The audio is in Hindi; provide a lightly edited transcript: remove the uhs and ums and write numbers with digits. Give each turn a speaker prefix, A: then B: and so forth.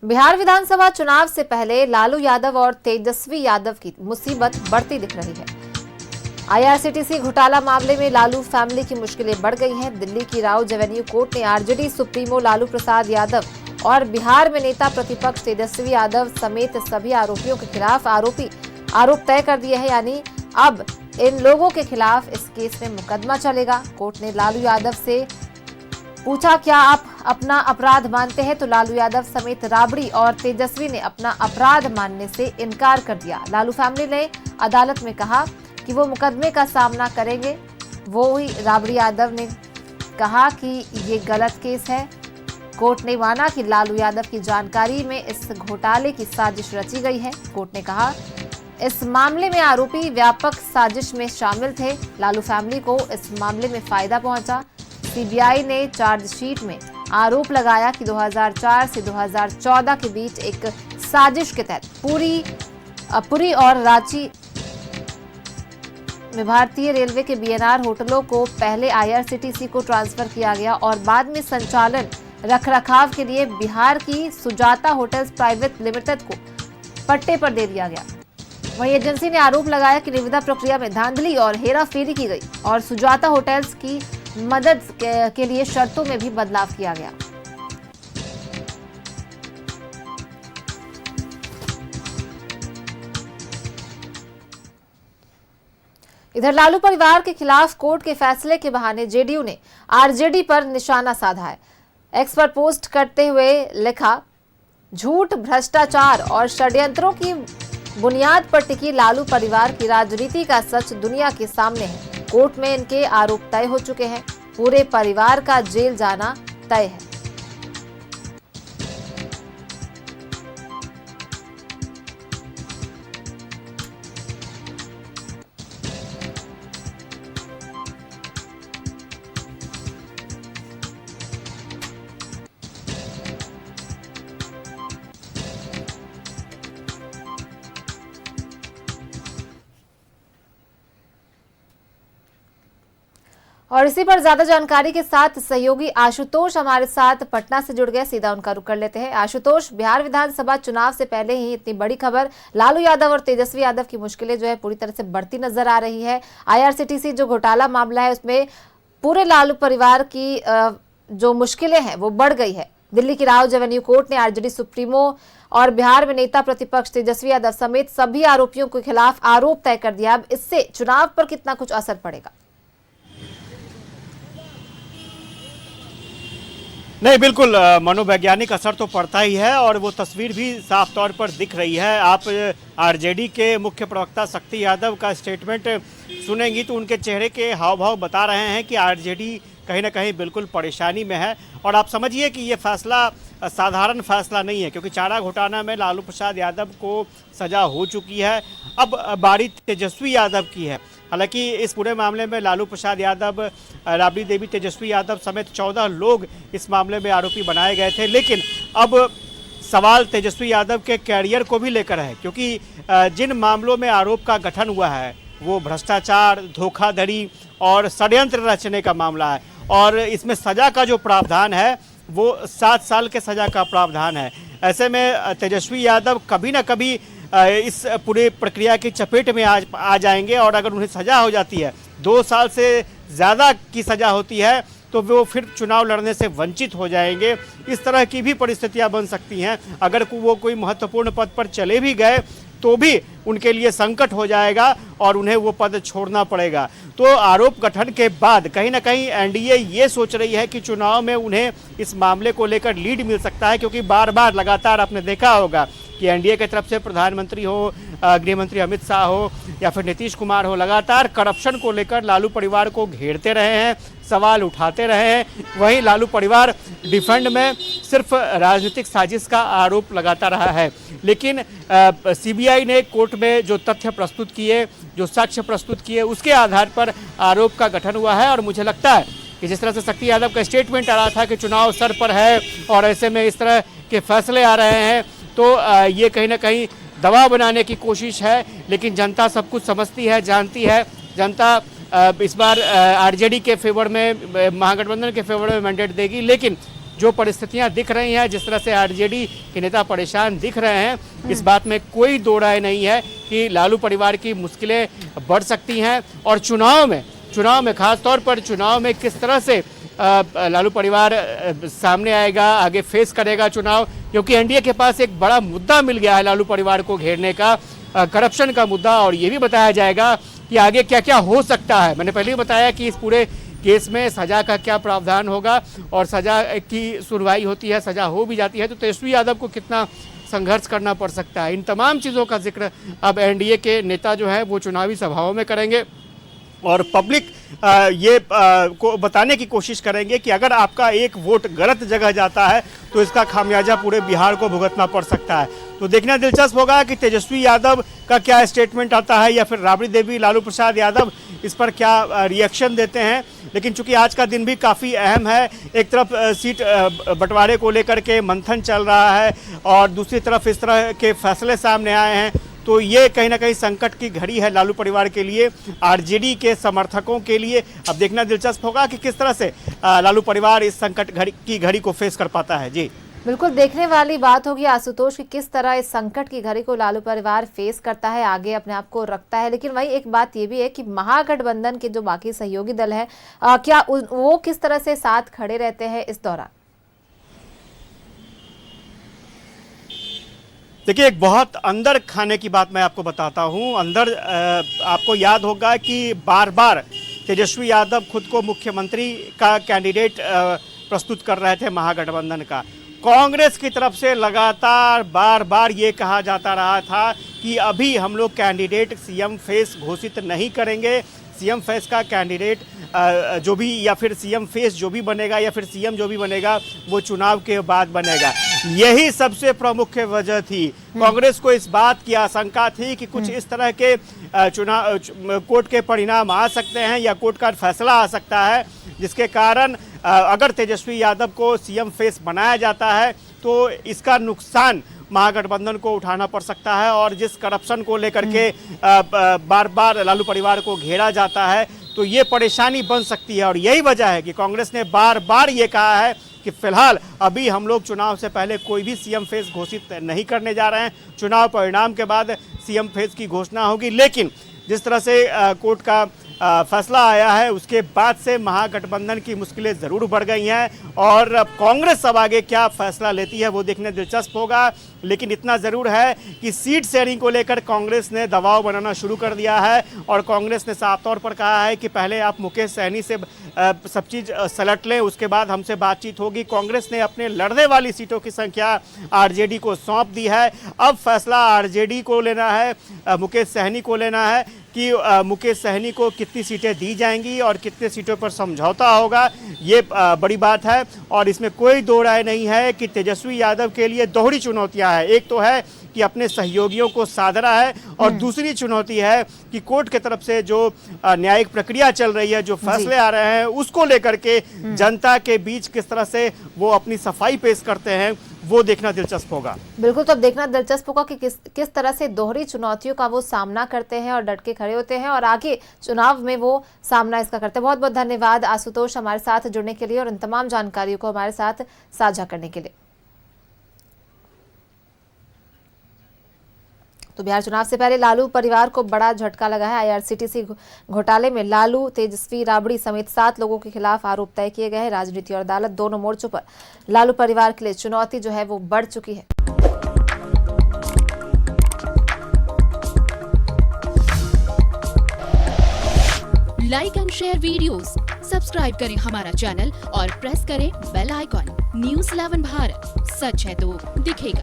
A: बिहार विधानसभा चुनाव से पहले लालू यादव और तेजस्वी यादव की मुसीबत बढ़ती दिख रही है। आईआरसीटीसी घोटाला मामले में लालू फैमिली की मुश्किलें बढ़ गई हैं। दिल्ली की राउज एवेन्यू कोर्ट ने आरजेडी सुप्रीमो लालू प्रसाद यादव और बिहार में नेता प्रतिपक्ष तेजस्वी यादव समेत सभी आरोपियों के खिलाफ आरोप तय कर दिए हैं। यानी अब इन लोगों के खिलाफ इस केस में मुकदमा चलेगा। कोर्ट ने लालू यादव से पूछा, क्या आप अपना अपराध मानते हैं? तो लालू यादव समेत राबड़ी और तेजस्वी ने अपना अपराध मानने से इनकार कर दिया। लालू फैमिली ने अदालत में कहा कि वो मुकदमे का सामना करेंगे। वो ही राबड़ी यादव ने कहा कि ये गलत केस है। कोर्ट ने माना कि लालू यादव की जानकारी में इस घोटाले की साजिश रची गई है। कोर्ट ने कहा इस मामले में आरोपी व्यापक साजिश में शामिल थे। लालू फैमिली को इस मामले में फायदा पहुंचा। सीबीआई ने चार्जशीट में आरोप लगाया कि 2004 से 2014 के बीच एक साजिश के तहत पुरी और रांची में भारतीय रेलवे के बीएनआर होटलों को पहले आईआरसीटीसी को ट्रांसफर किया गया और बाद में संचालन रखरखाव के लिए बिहार की सुजाता होटल्स प्राइवेट लिमिटेड को पट्टे पर दे दिया गया। वहीं एजेंसी ने आरोप लगाया कि निविदा प्रक्रिया में धांधली और हेराफेरी की गई और सुजाता होटल्स की मदद के लिए शर्तों में भी बदलाव किया गया। इधर लालू परिवार के खिलाफ कोर्ट के फैसले के बहाने जेडीयू ने आरजेडी पर निशाना साधा है। एक्स पर पोस्ट करते हुए लिखा, झूठ, भ्रष्टाचार और षड्यंत्रों की बुनियाद पर टिकी लालू परिवार की राजनीति का सच दुनिया के सामने है। कोर्ट में इनके आरोप तय हो चुके हैं। पूरे परिवार का जेल जाना तय है। और इसी पर ज्यादा जानकारी के साथ सहयोगी आशुतोष हमारे साथ पटना से जुड़ गए। सीधा उनका रुख कर लेते हैं। आशुतोष, बिहार विधानसभा चुनाव से पहले ही इतनी बड़ी खबर, लालू यादव और तेजस्वी यादव की मुश्किलें जो है पूरी तरह से बढ़ती नजर आ रही है। आईआरसीटीसी जो घोटाला मामला है उसमें पूरे लालू परिवार की जो मुश्किलें हैं वो बढ़ गई है। दिल्ली की राउज एवेन्यू कोर्ट ने आरजेडी सुप्रीमो और बिहार में नेता प्रतिपक्ष तेजस्वी यादव समेत सभी आरोपियों के खिलाफ आरोप तय कर दिया। अब इससे चुनाव पर कितना कुछ असर पड़ेगा?
B: नहीं, बिल्कुल मनोवैज्ञानिक असर तो पड़ता ही है और वो तस्वीर भी साफ तौर पर दिख रही है। आप आरजेडी के मुख्य प्रवक्ता शक्ति यादव का स्टेटमेंट सुनेंगी तो उनके चेहरे के हाव भाव बता रहे हैं कि आरजेडी कहीं ना कहीं बिल्कुल परेशानी में है। और आप समझिए कि ये फैसला साधारण फैसला नहीं है, क्योंकि चारा घोटाला में लालू प्रसाद यादव को सज़ा हो चुकी है। अब बारी तेजस्वी यादव की है। हालांकि इस पूरे मामले में लालू प्रसाद यादव, राबड़ी देवी, तेजस्वी यादव समेत 14 लोग इस मामले में आरोपी बनाए गए थे। लेकिन अब सवाल तेजस्वी यादव के कैरियर को भी लेकर है, क्योंकि जिन मामलों में आरोप का गठन हुआ है वो भ्रष्टाचार, धोखाधड़ी और षड्यंत्र रचने का मामला है। और इसमें सज़ा का जो प्रावधान है वो 7 साल के सज़ा का प्रावधान है। ऐसे में तेजस्वी यादव कभी ना कभी इस पूरी प्रक्रिया की चपेट में आ जाएंगे और अगर उन्हें सज़ा हो जाती है, 2 साल से ज़्यादा की सज़ा होती है, तो वो फिर चुनाव लड़ने से वंचित हो जाएंगे। इस तरह की भी परिस्थितियां बन सकती हैं। अगर वो कोई महत्वपूर्ण पद पर चले भी गए तो भी उनके लिए संकट हो जाएगा और उन्हें वो पद छोड़ना पड़ेगा। तो आरोप गठन के बाद कहीं ना कहीं एनडीए ये सोच रही है कि चुनाव में उन्हें इस मामले को लेकर लीड मिल सकता है, क्योंकि बार बार लगातार आपने देखा होगा कि एनडीए की तरफ से प्रधानमंत्री हो, गृह मंत्री अमित शाह हो या फिर नीतीश कुमार हो, लगातार करप्शन को लेकर लालू परिवार को घेरते रहे हैं, सवाल उठाते रहे हैं। वहीं लालू परिवार डिफेंड में सिर्फ राजनीतिक साजिश का आरोप लगाता रहा है। लेकिन सीबीआई ने कोर्ट में जो तथ्य प्रस्तुत किए, जो साक्ष्य प्रस्तुत किए, उसके आधार पर आरोप का गठन हुआ है। और मुझे लगता है कि जिस तरह से शक्ति यादव का स्टेटमेंट आ रहा था कि चुनाव सर पर है और ऐसे में इस तरह के फैसले आ रहे हैं, तो ये कहीं ना कहीं दबाव बनाने की कोशिश है। लेकिन जनता सब कुछ समझती है, जानती है। जनता इस बार आरजेडी के फेवर में, महागठबंधन के फेवर में मैंडेट देगी। लेकिन जो परिस्थितियां दिख रही हैं, जिस तरह से आरजेडी के नेता परेशान दिख रहे हैं, इस बात में कोई दो राय नहीं है कि लालू परिवार की मुश्किलें बढ़ सकती हैं। और चुनाव में खास तौर पर चुनाव में किस तरह से लालू परिवार सामने आएगा, आगे फेस करेगा चुनाव, क्योंकि एनडीए के पास एक बड़ा मुद्दा मिल गया है लालू परिवार को घेरने का, करप्शन का मुद्दा। और ये भी बताया जाएगा कि आगे क्या क्या हो सकता है। मैंने पहले ही बताया कि इस पूरे केस में सजा का क्या प्रावधान होगा, और सजा की सुनवाई होती है, सजा हो भी जाती है तो तेजस्वी यादव को कितना संघर्ष करना पड़ सकता है। इन तमाम चीज़ों का जिक्र अब एनडीए के नेता जो है वो चुनावी सभाओं में करेंगे और पब्लिक को बताने की कोशिश करेंगे कि अगर आपका एक वोट गलत जगह जाता है तो इसका खामियाजा पूरे बिहार को भुगतना पड़ सकता है। तो देखना दिलचस्प होगा कि तेजस्वी यादव का क्या स्टेटमेंट आता है या फिर राबड़ी देवी लालू प्रसाद यादव इस पर क्या रिएक्शन देते हैं। लेकिन चूंकि आज का दिन भी काफ़ी अहम है, एक तरफ सीट बंटवारे को लेकर के मंथन चल रहा है और दूसरी तरफ इस तरह के फैसले सामने आए हैं, तो ये कहीं ना कहीं संकट की घड़ी है लालू परिवार के लिए, आरजेडी के समर्थकों के लिए। अब देखना दिलचस्प होगा कि किस तरह से लालू परिवार इस संकट की घड़ी को फेस कर पाता है। जी
A: बिल्कुल, देखने वाली बात होगी आशुतोष कि किस तरह इस संकट की घड़ी को लालू परिवार फेस करता है, आगे अपने आप को रखता है। लेकिन वही एक बात ये भी है कि महागठबंधन के जो बाकी सहयोगी दल है क्या वो किस तरह से साथ खड़े रहते हैं इस दौरान।
B: देखिए, एक बहुत अंदर खाने की बात मैं आपको बताता हूं। अंदर आपको याद होगा कि बार बार तेजस्वी यादव खुद को मुख्यमंत्री का कैंडिडेट प्रस्तुत कर रहे थे महागठबंधन का। कांग्रेस की तरफ से लगातार बार बार ये कहा जाता रहा था कि अभी हम लोग कैंडिडेट सीएम फेस घोषित नहीं करेंगे, सीएम फेस का कैंडिडेट जो भी या फिर सीएम फेस जो भी बनेगा या फिर सीएम जो भी बनेगा वो चुनाव के बाद बनेगा। यही सबसे प्रमुख वजह थी। कांग्रेस को इस बात की आशंका थी कि कुछ इस तरह के चुनाव कोर्ट के परिणाम आ सकते हैं या कोर्ट का फैसला आ सकता है, जिसके कारण अगर तेजस्वी यादव को सीएम फेस बनाया जाता है तो इसका नुकसान महागठबंधन को उठाना पड़ सकता है। और जिस करप्शन को लेकर के बार बार लालू परिवार को घेरा जाता है तो ये परेशानी बन सकती है। और यही वजह है कि कांग्रेस ने बार बार ये कहा है कि फिलहाल अभी हम लोग चुनाव से पहले कोई भी सीएम फेस घोषित नहीं करने जा रहे हैं, चुनाव परिणाम के बाद सीएम फेस की घोषणा होगी। लेकिन जिस तरह से कोर्ट का फैसला आया है उसके बाद से महागठबंधन की मुश्किलें ज़रूर बढ़ गई हैं और कांग्रेस अब आगे क्या फैसला लेती है वो देखने दिलचस्प होगा। लेकिन इतना ज़रूर है कि सीट शेयरिंग को लेकर कांग्रेस ने दबाव बनाना शुरू कर दिया है और कांग्रेस ने साफ तौर पर कहा है कि पहले आप मुकेश सहनी से सब चीज़ सलट लें, उसके बाद हमसे बातचीत होगी। कांग्रेस ने अपने लड़ने वाली सीटों की संख्या आरजेडी को सौंप दी है। अब फैसला आरजेडी को लेना है, मुकेश सहनी को लेना है कि मुकेश सहनी को कितनी सीटें दी जाएंगी और कितने सीटों पर समझौता होगा। ये बड़ी बात है और इसमें कोई दो राय नहीं है कि तेजस्वी यादव के लिए दोहरी चुनौतियां हैं। एक तो है कि अपने सहयोगियों को साधना है और दूसरी चुनौती है कि कोर्ट की तरफ से जो न्यायिक प्रक्रिया चल रही है, जो फैसले आ रहे हैं, उसको लेकर के जनता के बीच किस तरह से वो अपनी सफाई पेश करते हैं वो देखना दिलचस्प होगा।
A: बिल्कुल, तो अब देखना दिलचस्प होगा कि किस तरह से दोहरी चुनौतियों का वो सामना करते हैं और डट के खड़े होते हैं और आगे चुनाव में वो सामना इसका करते हैं। बहुत बहुत धन्यवाद आशुतोष हमारे साथ जुड़ने के लिए और इन तमाम जानकारियों को हमारे साथ साझा करने के लिए। तो बिहार चुनाव से पहले लालू परिवार को बड़ा झटका लगा है। आईआरसीटीसी घोटाले में लालू, तेजस्वी, राबड़ी समेत 7 लोगों के खिलाफ आरोप तय किए गए हैं। राजनीति और अदालत दोनों मोर्चों पर लालू परिवार के लिए चुनौती जो है वो बढ़ चुकी है।
C: Like and share videos, subscribe करें हमारा चैनल और प्रेस करें बेल आइकॉन। न्यूज़ 11 भारत, सच है तो दिखेगा।